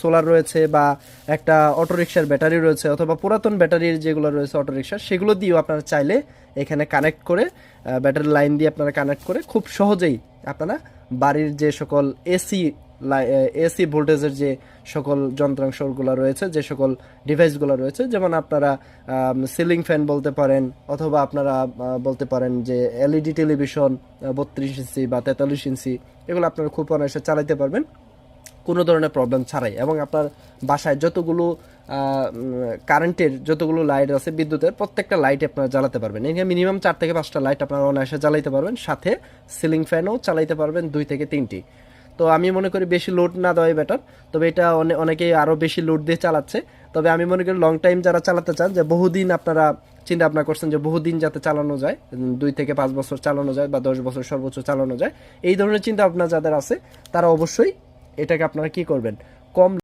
Solar রয়েছে বা একটা অটোরিকশার ব্যাটারি রয়েছে অথবা পুরাতন ব্যাটারির যেগুলো রয়েছে অটোরিকশার, সেগুলো দিয়েও আপনারা চাইলে এখানে কানেক্ট করে ব্যাটারি লাইন দিয়ে আপনারা কানেক্ট করে খুব সহজেই আপনারা বাড়ির যে সকল এসি ভোল্টেজের যে সকল যন্ত্রাংশগুলো রয়েছে, যে সকল ডিভাইসগুলো রয়েছে, যেমন আপনারা সিলিং ফ্যান বলতে পারেন, অথবা আপনারা বলতে পারেন যে এলইডি টেলিভিশন 32 ইঞ্চি বা 43 ইঞ্চি, এগুলো আপনারা খুব অনায়াসে চালাতে পারবেন কোনো ধরনের প্রবলেম ছাড়াই। এবং আপনার বাসায় যতগুলো কারেন্টের যতগুলো লাইট আছে, বিদ্যুতের প্রত্যেকটা লাইট আপনারা জ্বালাতে পারবেন। এখানে মিনিমাম 4 থেকে 5টা লাইট আপনারা অনায়াসে জ্বালাইতে পারবেন, সাথে সিলিং ফ্যানও চালাইতে পারবেন 2 থেকে 3টি। তো আমি মনে করি বেশি লোড না দেওয়াই বেটার। তবে এটা অনেকেই আরও বেশি লোড দিয়ে চালাচ্ছে। তবে আমি মনে করি লং টাইম যারা চালাতে চান, যে বহুদিন আপনারা চিন্তা ভাবনা করছেন যে বহুদিন যাতে চালানো যায়, 2 থেকে 5 বছর চালানো যায় বা 10 বছর সর্বোচ্চ চালানো যায়, এই ধরনের চিন্তা ভাবনা যাদের আছে তারা অবশ্যই এটাকে আপনারা কি করবেন, কম